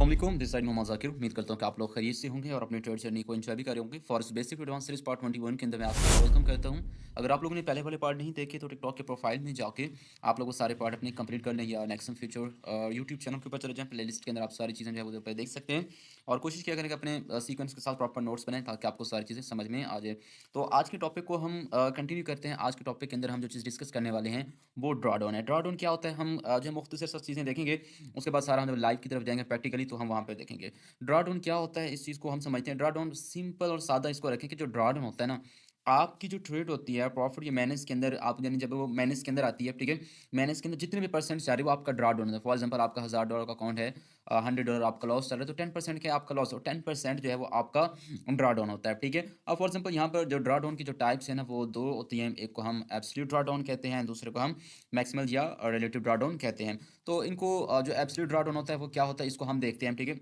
अस्सलाम this side Mohammad Zakir. उम्मीद करता हूँ कि आप लोग खैरियत से होंगे और अपनी ट्रेड जर्नी को एंजॉय भी कर रहे होंगे। Forex basic advance series part 21 के अंदर मैं आपको वेलकम करता हूँ। अगर आप लोगों ने पहले वाले पार्ट नहीं देखे तो टिकटॉक के प्रोफाइल में जाके आप लोगों को सारे पार्ट अपने कंप्लीट कर लें या नेक्स्ट फ्यूचर यूट्यूब चैनल के ऊपर चले जाएं। प्लेलिस्ट के अंदर आप सारी चीज़ें जो है वो पे देख सकते हैं और कोशिश किया करें कि अपने सीक्वेंस के साथ प्रॉपर नोट्स बनाएं ताकि आपको सारी चीज़ें समझ में आ जाए। तो आज के टॉपिक को हम कंटिन्यू करते हैं। आज के टॉपिक के अंदर हम जो चीज़ डिस्कस करने वाले हैं वो ड्रॉडाउन है। ड्रॉडाउन क्या होता है, हम जो मुख्तसर सब चीज़ें देखेंगे, उसके बाद सारा हम जब लाइव की तरफ जाएंगे प्रैक्टिकली तो हम वहाँ पे देखेंगे ड्रा डाउन क्या होता है। इस चीज़ को हम समझते हैं। ड्रा डाउन सिंपल और सादा इसको रखें कि जो ड्रा डाउन होता है ना, आपकी जो ट्रेड होती है प्रॉफिट या मैनेज के अंदर, आप यानी जब वो मैनेज के अंदर आती है, ठीक है, मैनेज के अंदर जितने भी परसेंट जा रहे हैं वो आपका ड्रा डाउन है। फॉर एग्जांपल आपका $1000 का अकाउंट है, $100 आपका लॉस चल रहा है, तो 10% क्या आपका लॉस, और 10% जो है वो आपका ड्रा डाउन होता है, ठीक है। अब फॉर एग्जांपल यहाँ पर जो ड्रा डाउन की जो टाइप्स है ना वो दो होती हैं। एक को हम एब्सोल्यूट ड्रा डाउन कहते हैं, दूसरे को हम मैक्सिमल या रिलेटिव ड्रा डाउन कहते हैं। तो इनको जो एब्सोल्यूट ड्रा डाउन होता है वो क्या होता है, इसको हम देखते हैं, ठीक है।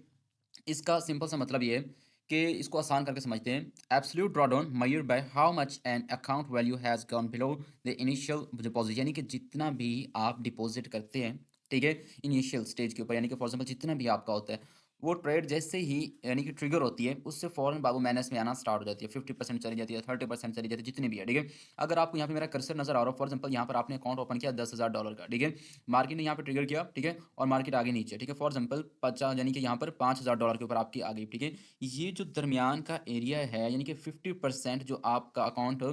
इसका सिंपल सा मतलब ये है कि इसको आसान करके समझते हैं। Absolute drawdown measured by how much an account value has gone below the initial deposit, यानी कि जितना भी आप डिपॉजिट करते हैं, ठीक है, इनिशियल स्टेज के ऊपर, यानी कि फॉर एग्जांपल जितना भी आपका होता है वो ट्रेड जैसे ही यानी कि ट्रिगर होती है उससे फौरन बाबू माइनस में आना स्टार्ट हो जाती है। 50% चली जाती है, 30% चली जाती है, जितनी भी है, ठीक है। अगर आपको यहाँ पे मेरा कर्सर नजर आ रहा हो, फॉर एग्जांपल यहाँ पर आपने अकाउंट ओपन किया $10,000 का, ठीक है, मार्केट ने यहाँ पे ट्रिगर किया, ठीक है, और मार्केट आगे नीचे, ठीक है, फॉर एग्जांपल 50 यानी कि यहाँ पर $5,000 के ऊपर आपकी आ गई, ठीक है। ये जो दरमियान का एरिया है यानी कि 50% जो आपका अकाउंट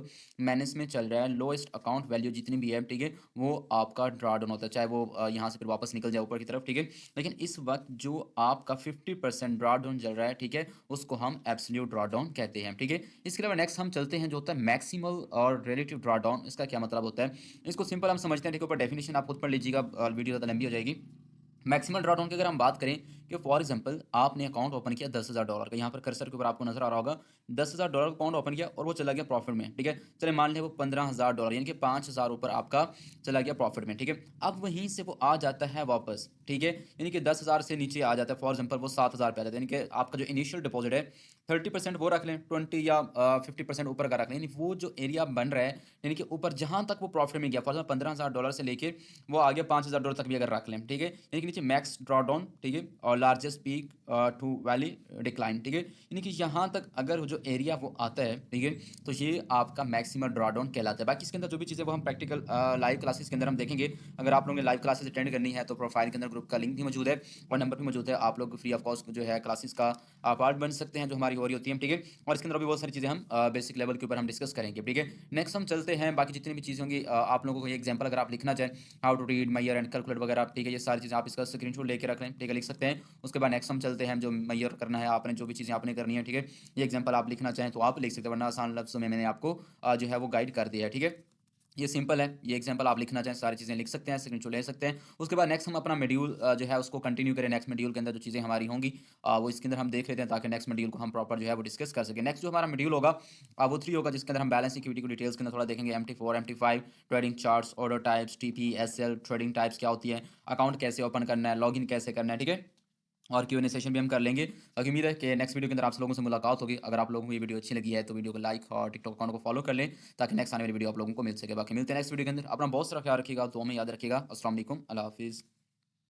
मैनेज में चल रहा है, लोएस्ट अकाउंट वैल्यू जितनी भी है, ठीक है, वो आपका ड्रा डाउन होता है, चाहे वो यहाँ से फिर वापस निकल जाए ऊपर की तरफ, ठीक है। लेकिन इस वक्त जो आपका 50% ड्रा डाउन चल रहा है, ठीक है, उसको हम एब्सोल्यूट ड्रा डाउन कहते हैं, ठीक है। इसके अलावा नेक्स्ट हम चलते हैं जो होता है मैक्सिमल और रिलेटिव ड्रा डाउन। इसका क्या मतलब होता है, इसको सिंपल हम समझते हैं, ठीक है, ऊपर डेफिनेशन आप खुद पढ़ लीजिएगा, वीडियो ज़्यादा लंबी हो जाएगी। मैक्सिमल ड्रॉडाउन की अगर हम बात करें कि फॉर एग्जांपल आपने अकाउंट ओपन किया $10,000 का, यहाँ पर कर्सर के ऊपर आपको नजर आ रहा होगा, $10,000 का अकाउंट ओपन किया और वो चला गया प्रॉफिट में, ठीक है। चले मान लिया वो $15,000 यानी कि 5,000 ऊपर आपका चला गया प्रॉफिट में, ठीक है। अब वहीं से वो आ जाता है वापस, ठीक है, यानी कि 10,000 से नीचे आ जाता है, फॉर एग्जाम्पल वो 7,000 पे आ जाता है, यानी कि आपका जो इनिशियल डिपॉजिट है 30% वो रख लें, 20 या 50% ऊपर का रख लें, यानी वो जो एरिया बन रहा है, यानी कि ऊपर जहां तक वो प्रॉफिट में गया, फॉर एग्जाम्पल $15,000 से लेके वो आ गया $5,000 तक भी अगर रख लें, ठीक है, यानी कि नीचे मैक्स ड्रॉ डाउन, ठीक है, और largest peak to valley decline, ठीक है, यानी कि यहाँ तक अगर जो एरिया वो आता है, ठीक है, तो ये आपका मैक्सिमम ड्रॉ डाउन कहलाता है। बाकी इसके अंदर जो भी चीज़ें वो हम प्रैक्टिकल लाइव क्लासेस के अंदर हम देखेंगे। अगर आप लोगों ने लाइव क्लासेस अटेंड करनी है तो प्रोफाइल के अंदर ग्रुप का लिंक भी मौजूद है और नंबर भी मौजूद है, आप लोग फ्री ऑफ कॉस्ट जो है क्लासेस का पार्ट बन सकते हैं जो हमारी हो रही होती है, ठीक है। और इसके अंदर भी बहुत सारी चीज़ें हम बेसिक लेवल के ऊपर हम डिस्कस करेंगे, ठीक है। नेक्स्ट हम चलते हैं, बाकी जितनी भी चीज़ें होंगी आप लोगों को ये एग्जाम्पल अगर आप लिखना चाहें, हाउ टू रीड मैयर एंड कैलकुलेट वगैरह, ठीक है, ये सारी चीज़ें आप इसका स्क्रीनशॉट लेके रख लें, ठीक है, लिख सकते हैं। उसके बाद नेक्स्ट हम चलते हैं जो मैयर करना है आपने, जो भी चीज़ें आपने करनी है, ठीक है, ये एग्जाम्पल आप लिखना चाहें तो आप लिख सकते हैं, वरना आसान लफ्ज़ों में मैंने आपको जो है वो गाइड कर दिया है, ठीक है। ये सिंपल है, ये एग्जांपल आप लिखना चाहें सारी चीज़ें लिख सकते हैं, स्क्रीनशॉट ले सकते हैं। उसके बाद नेक्स्ट हम अपना मॉड्यूल जो है उसको कंटिन्यू करें। नेक्स्ट मॉड्यूल के अंदर जो चीज़ें हमारी होंगी वो इसके अंदर हम देख लेते हैं ताकि नेक्स्ट मॉड्यूल को हम प्रॉपर जो है वो डिस्कस कर सकें। नेक्स्ट जो हमारा मॉड्यूल होगा वो 3 होगा, जिसके अंदर हम बैलेंस इक्विटी को डिटेल्स के अंदर थोड़ा देखेंगे, MT4 MT5 trading charts, order types, TP SL trading types क्या होती है, अकाउंट कैसे ओपन करना है, लॉगिन कैसे करना है, ठीक है, और Q&A सेशन भी हम कर लेंगे। बाकी उम्मीद है कि नेक्स्ट वीडियो के अंदर आप लोगों से मुलाकात होगी। अगर आप लोगों को ये वीडियो अच्छी लगी है तो वीडियो को लाइक और टिकटॉक अकाउंट को फॉलो कर लें ताकि नेक्स्ट आने वाली वीडियो आप लोगों को मिल सके। बाकी मिलते हैं नेक्स्ट वीडियो के अंदर, अपना बहुत सारा ख्याल रखिएगा, दुआ में याद रखिएगा। अस्सलाम वालेकुम, अल्लाह हाफिज़।